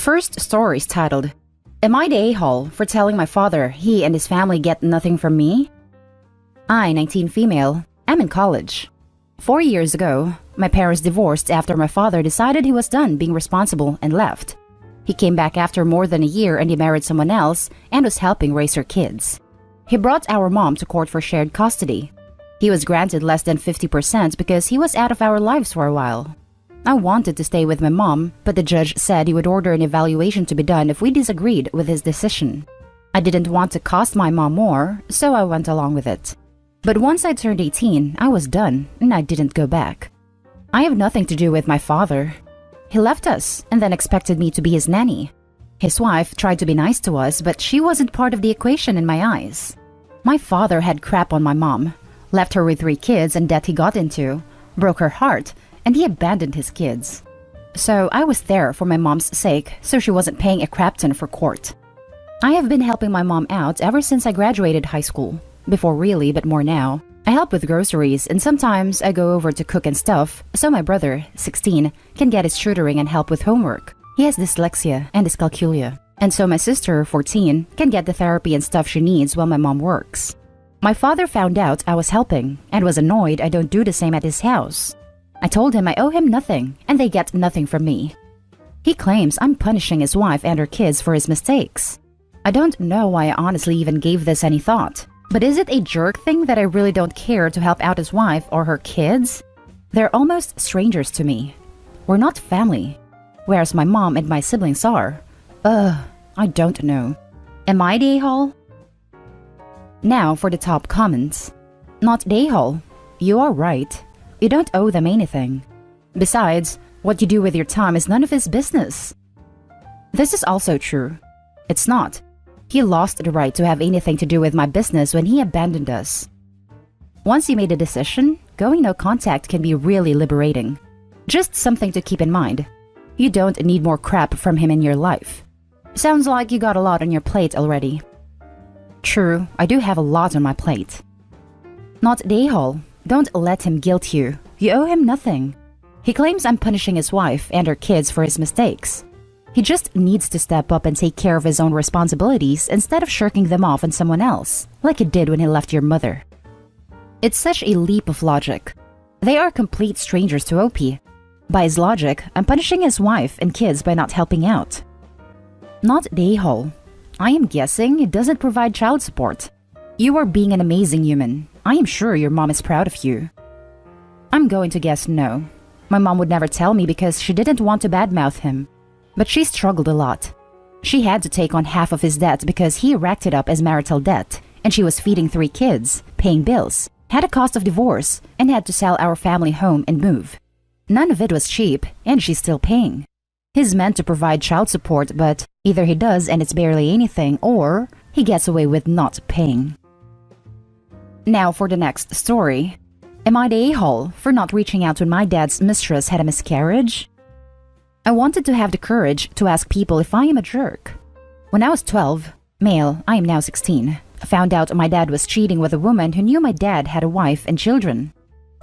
First story is titled, Am I the a-hole for telling my father he and his family get nothing from me? I, 19 female, am in college. 4 years ago, my parents divorced after my father decided he was done being responsible and left. He came back after more than a year and he married someone else and was helping raise her kids. He brought our mom to court for shared custody. He was granted less than 50% because he was out of our lives for a while. I wanted to stay with my mom, but the judge said he would order an evaluation to be done if we disagreed with his decision. I didn't want to cost my mom more, so I went along with it. But once I turned 18, I was done, and I didn't go back. I have nothing to do with my father. He left us, and then expected me to be his nanny. His wife tried to be nice to us, but she wasn't part of the equation in my eyes. My father had crap on my mom, left her with 3 kids and debt he got into, broke her heart, and he abandoned his kids. So I was there for my mom's sake, so she wasn't paying a crap ton for court. I have been helping my mom out ever since I graduated high school. Before really, but more now. I help with groceries and sometimes I go over to cook and stuff, so my brother, 16, can get his tutoring and help with homework. He has dyslexia and dyscalculia. And so my sister, 14, can get the therapy and stuff she needs while my mom works. My father found out I was helping and was annoyed I don't do the same at his house. I told him I owe him nothing and they get nothing from me. He claims I'm punishing his wife and her kids for his mistakes. I don't know why I honestly even gave this any thought. But is it a jerk thing that I really don't care to help out his wife or her kids? They're almost strangers to me. We're not family. Whereas my mom and my siblings are. I don't know. Am I the a-hole? Now for the top comments. Not the a-hole. You are right. You don't owe them anything. Besides, what you do with your time is none of his business. This is also true. It's not. He lost the right to have anything to do with my business when he abandoned us. Once you made a decision, going no contact can be really liberating. Just something to keep in mind. You don't need more crap from him in your life. Sounds like you got a lot on your plate already. True, I do have a lot on my plate. Not the a-hole. Don't let him guilt you. You owe him nothing. He claims I'm punishing his wife and her kids for his mistakes. He just needs to step up and take care of his own responsibilities instead of shirking them off on someone else, like he did when he left your mother. It's such a leap of logic. They are complete strangers to OP. By his logic, I'm punishing his wife and kids by not helping out. Not the a-hole. I am guessing it doesn't provide child support. You are being an amazing human. I am sure your mom is proud of you. I'm going to guess no. My mom would never tell me because she didn't want to badmouth him. But she struggled a lot. She had to take on half of his debt because he racked it up as marital debt, and she was feeding 3 kids, paying bills, had a cost of divorce, and had to sell our family home and move. None of it was cheap, and she's still paying. He's meant to provide child support, but either he does and it's barely anything, or he gets away with not paying. Now for the next story. Am I the a-hole for not reaching out when my dad's mistress had a miscarriage? I wanted to have the courage to ask people if I am a jerk. When I was 12, male, I am now 16, I found out my dad was cheating with a woman who knew my dad had a wife and children.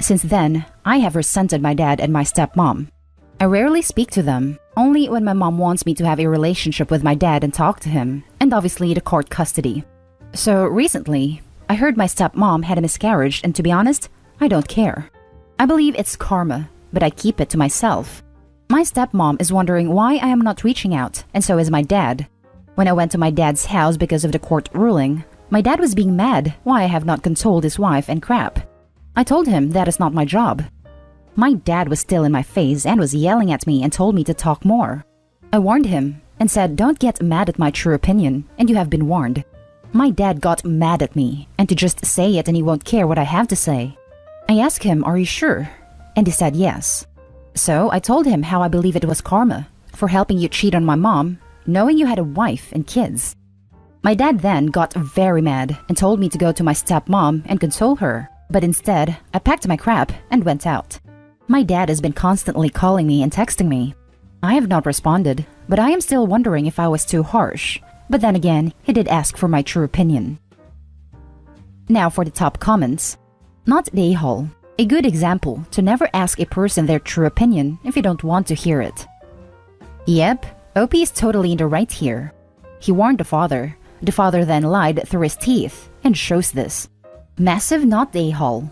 Since then, I have resented my dad and my stepmom. I rarely speak to them, only when my mom wants me to have a relationship with my dad and talk to him, and obviously the court custody. So recently, I heard my stepmom had a miscarriage, and to be honest, I don't care. I believe it's karma, but I keep it to myself. My stepmom is wondering why I am not reaching out, and so is my dad. When I went to my dad's house because of the court ruling, my dad was being mad why I have not consoled his wife and crap. I told him that is not my job. My dad was still in my face and was yelling at me and told me to talk more. I warned him and said, don't get mad at my true opinion, and you have been warned. My dad got mad at me, and to just say it and he won't care what I have to say. I asked him, are you sure? And he said yes. So I told him how I believe it was karma for helping you cheat on my mom, knowing you had a wife and kids. My dad then got very mad and told me to go to my stepmom and console her, but instead I packed my crap and went out. My dad has been constantly calling me and texting me. I have not responded, but I am still wondering if I was too harsh. But then again, he did ask for my true opinion. Now for the top comments. Not the a-hole. A good example to never ask a person their true opinion if you don't want to hear it. Yep, OP is totally in the right here. He warned the father. The father then lied through his teeth and shows this. Massive not the a-hole.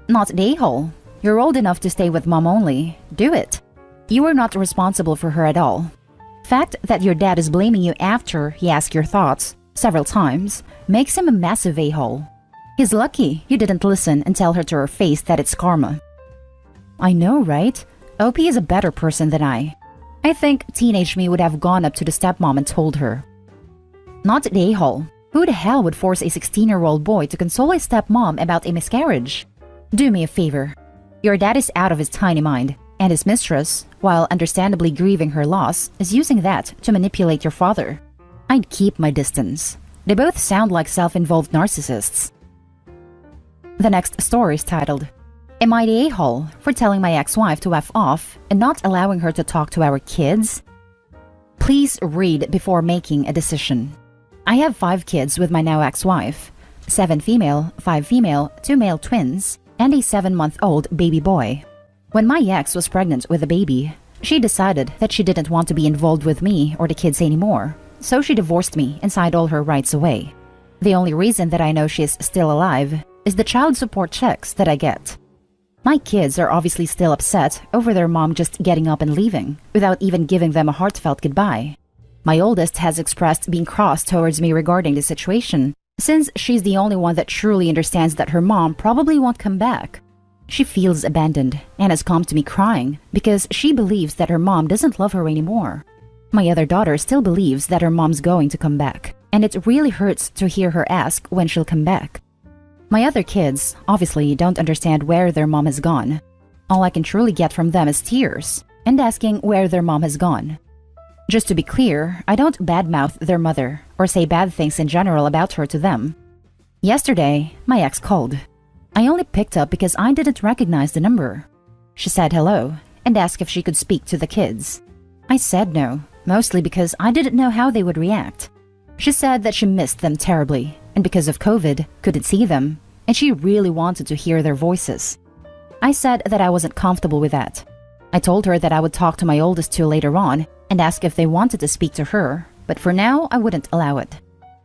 Not the a-hole. You're old enough to stay with mom only. Do it. You are not responsible for her at all. Fact that your dad is blaming you after he asked your thoughts several times makes him a massive a-hole. He's lucky you didn't listen and tell her to her face that it's karma. I know, right? OP is a better person than I. I think teenage me would have gone up to the stepmom and told her. Not the a-hole. Who the hell would force a 16-year-old boy to console his stepmom about a miscarriage? Do me a favor. Your dad is out of his tiny mind, and his mistress, while understandably grieving her loss, is using that to manipulate your father. I'd keep my distance. They both sound like self-involved narcissists. The next story is titled, Am I the a-hole for telling my ex-wife to F off and not allowing her to talk to our kids? Please read before making a decision. I have 5 kids with my now ex-wife, 7 female, 5 female, 2 male twins, and a 7-month-old baby boy. When my ex was pregnant with a baby, she decided that she didn't want to be involved with me or the kids anymore, so she divorced me and signed all her rights away. The only reason that I know she is still alive is the child support checks that I get. My kids are obviously still upset over their mom just getting up and leaving, without even giving them a heartfelt goodbye. My oldest has expressed being cross towards me regarding the situation, since she's the only one that truly understands that her mom probably won't come back. She feels abandoned and has come to me crying because she believes that her mom doesn't love her anymore. My other daughter still believes that her mom's going to come back, and it really hurts to hear her ask when she'll come back. My other kids obviously don't understand where their mom has gone. All I can truly get from them is tears and asking where their mom has gone. Just to be clear, I don't badmouth their mother or say bad things in general about her to them. Yesterday, my ex called. I only picked up because I didn't recognize the number. She said hello and asked if she could speak to the kids. I said no, mostly because I didn't know how they would react. She said that she missed them terribly and because of COVID, couldn't see them, and she really wanted to hear their voices. I said that I wasn't comfortable with that. I told her that I would talk to my oldest 2 later on and ask if they wanted to speak to her, but for now I wouldn't allow it.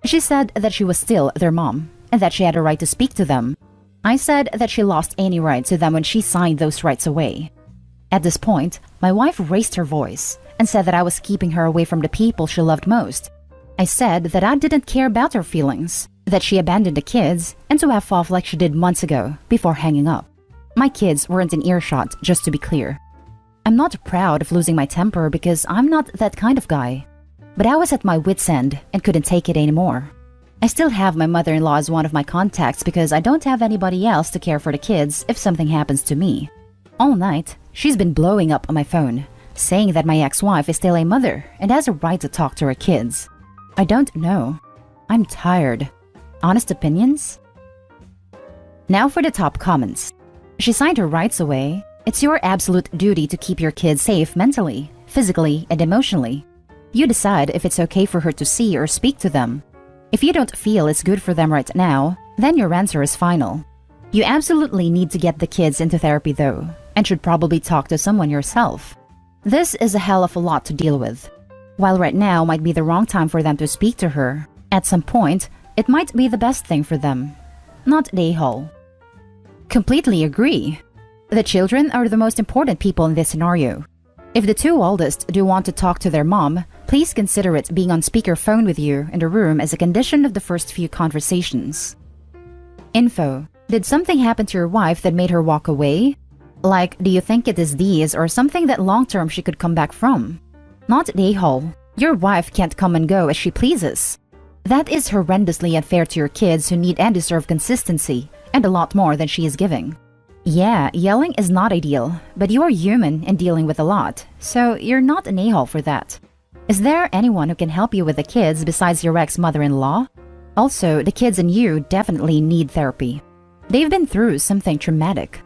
She said that she was still their mom and that she had a right to speak to them. I said that she lost any right to them when she signed those rights away. At this point, my wife raised her voice and said that I was keeping her away from the people she loved most. I said that I didn't care about her feelings, that she abandoned the kids, and to F off like she did months ago before hanging up. My kids weren't in earshot, just to be clear. I'm not proud of losing my temper because I'm not that kind of guy. But I was at my wit's end and couldn't take it anymore. I still have my mother-in-law as one of my contacts because I don't have anybody else to care for the kids if something happens to me. All night, she's been blowing up on my phone, saying that my ex-wife is still a mother and has a right to talk to her kids. I don't know. I'm tired. Honest opinions? Now for the top comments. She signed her rights away. It's your absolute duty to keep your kids safe mentally, physically, and emotionally. You decide if it's okay for her to see or speak to them. If you don't feel it's good for them right now, then your answer is final. You absolutely need to get the kids into therapy though, and should probably talk to someone yourself. This is a hell of a lot to deal with. While right now might be the wrong time for them to speak to her, at some point, it might be the best thing for them. Not the a-hole. Completely agree. The children are the most important people in this scenario. If the 2 oldest do want to talk to their mom, please consider it being on speakerphone with you in the room as a condition of the first few conversations. Info. Did something happen to your wife that made her walk away? Like, do you think it is these or something that long-term she could come back from? Not the a-hole. Your wife can't come and go as she pleases. That is horrendously unfair to your kids who need and deserve consistency, and a lot more than she is giving. Yeah, yelling is not ideal, but you are human and dealing with a lot, so you're not an a-hole for that. Is there anyone who can help you with the kids besides your ex-mother-in-law? Also, the kids and you definitely need therapy. They've been through something traumatic.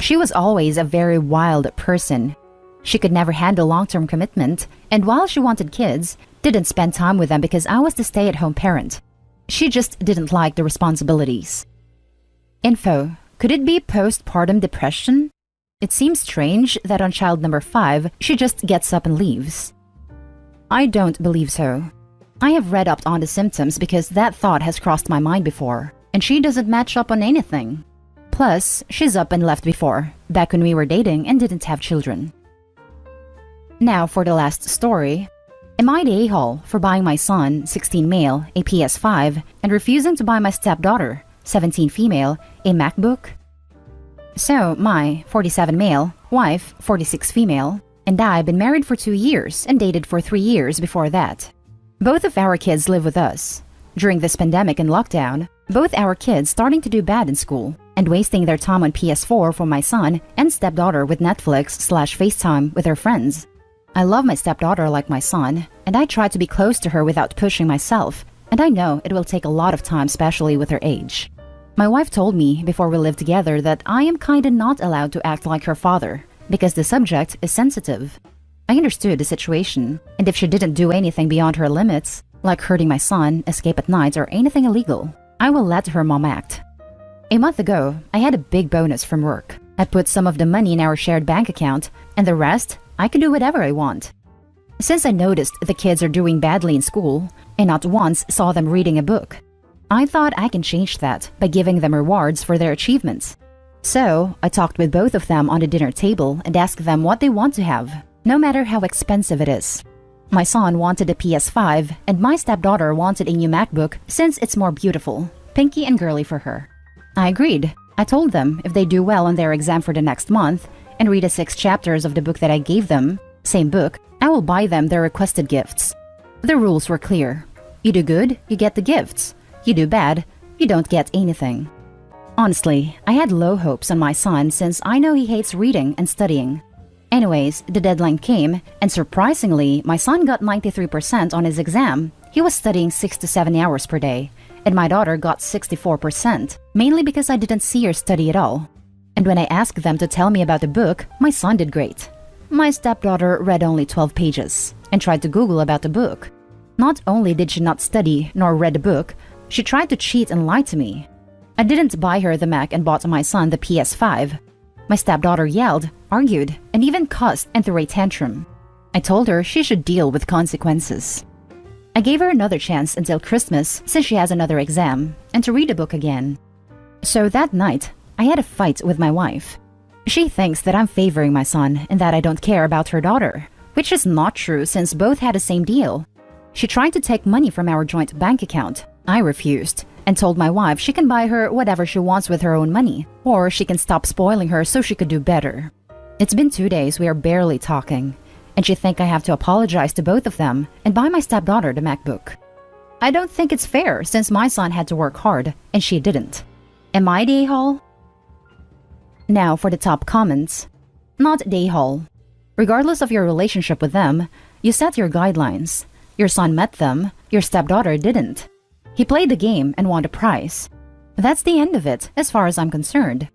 She was always a very wild person. She could never handle long-term commitment, and while she wanted kids, didn't spend time with them because I was the stay-at-home parent. She just didn't like the responsibilities. Info. Could it be postpartum depression? It seems strange that on child number 5, she just gets up and leaves. I don't believe so. I have read up on the symptoms because that thought has crossed my mind before, and she doesn't match up on anything. Plus, she's up and left before, back when we were dating and didn't have children. Now for the last story. Am I the a-hole for buying my son, 16 male, a PS5 and refusing to buy my stepdaughter, 17 female, a MacBook? So, my 47 male, wife, 46 female, and I have been married for 2 years and dated for 3 years before that. Both of our kids live with us. During this pandemic and lockdown, both our kids starting to do bad in school and wasting their time on PS4 for my son and stepdaughter with Netflix/FaceTime with their friends. I love my stepdaughter like my son, and I try to be close to her without pushing myself, and I know it will take a lot of time, especially with her age. My wife told me before we lived together that I am kinda not allowed to act like her father because the subject is sensitive. I understood the situation, and if she didn't do anything beyond her limits, like hurting my son, escape at night, or anything illegal, I will let her mom act. A month ago, I had a big bonus from work. I put some of the money in our shared bank account, and the rest, I can do whatever I want. Since I noticed the kids are doing badly in school, and not once saw them reading a book, I thought I can change that by giving them rewards for their achievements. So, I talked with both of them on the dinner table and asked them what they want to have, no matter how expensive it is. My son wanted a PS5, and my stepdaughter wanted a new MacBook since it's more beautiful, pinky and girly for her. I agreed. I told them if they do well on their exam for the next month and read the 6 chapters of the book that I gave them, same book, I will buy them their requested gifts. The rules were clear. You do good, you get the gifts. You do bad, you don't get anything. Honestly, I had low hopes on my son since I know he hates reading and studying. Anyways, the deadline came, and surprisingly, my son got 93% on his exam. He was studying 6 to 7 hours per day, and my daughter got 64%, mainly because I didn't see her study at all. And when I asked them to tell me about the book, my son did great. My stepdaughter read only 12 pages and tried to Google about the book. Not only did she not study nor read the book, she tried to cheat and lie to me. I didn't buy her the Mac and bought my son the PS5. My stepdaughter yelled, argued, and even cussed and threw a tantrum. I told her she should deal with consequences. I gave her another chance until Christmas since she has another exam, and to read the book again. So that night, I had a fight with my wife. She thinks that I'm favoring my son and that I don't care about her daughter, which is not true since both had the same deal. She tried to take money from our joint bank account. I refused and told my wife she can buy her whatever she wants with her own money, or she can stop spoiling her so she could do better. It's been 2 days we are barely talking, and she thinks I have to apologize to both of them and buy my stepdaughter the MacBook. I don't think it's fair since my son had to work hard and she didn't. Am I the a-hole? Now for the top comments. Not the a-hole. Regardless of your relationship with them, you set your guidelines. Your son met them, your stepdaughter didn't. He played the game and won the prize. That's the end of it, as far as I'm concerned.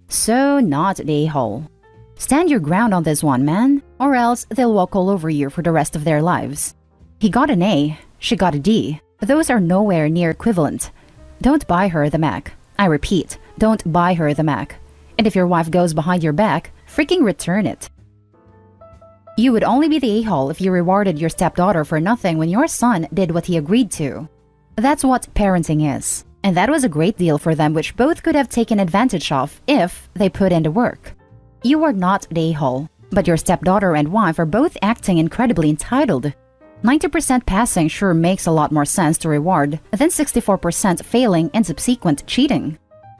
So not the a-hole. Stand your ground on this one, man, or else they'll walk all over you for the rest of their lives. He got an A, she got a D. Those are nowhere near equivalent. Don't buy her the Mac. I repeat, don't buy her the Mac. And if your wife goes behind your back, freaking return it. You would only be the a-hole if you rewarded your stepdaughter for nothing when your son did what he agreed to. That's what parenting is, and that was a great deal for them which both could have taken advantage of if they put in the work. You are not the a-hole, but your stepdaughter and wife are both acting incredibly entitled. 90% passing sure makes a lot more sense to reward than 64% failing and subsequent cheating.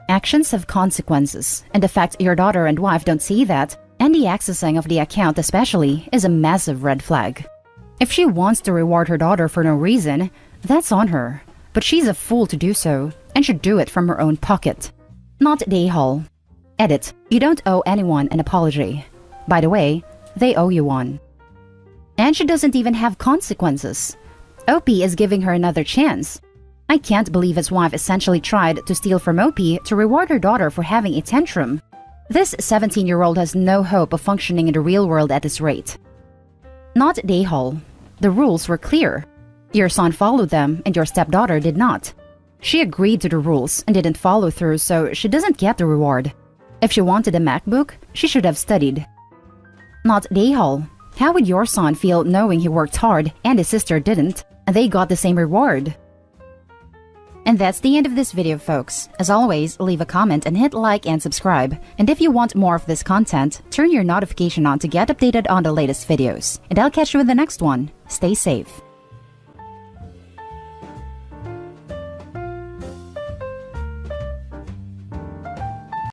Actions have consequences, and the fact your daughter and wife don't see that, and the accessing of the account especially, is a massive red flag. If she wants to reward her daughter for no reason, that's on her, but she's a fool to do so, and should do it from her own pocket. Not the a-hole. Edit. You don't owe anyone an apology. By the way, they owe you one. And she doesn't even have consequences. OP is giving her another chance. I can't believe his wife essentially tried to steal from OP to reward her daughter for having a tantrum. This 17-year-old has no hope of functioning in the real world at this rate. Not the a-hole. The rules were clear. Your son followed them and your stepdaughter did not. She agreed to the rules and didn't follow through, so she doesn't get the reward. If she wanted a MacBook, she should have studied. Not the a-hole. How would your son feel knowing he worked hard and his sister didn't, and they got the same reward? And that's the end of this video, folks. As always, leave a comment and hit like and subscribe. And if you want more of this content, turn your notification on to get updated on the latest videos. And I'll catch you in the next one. Stay safe.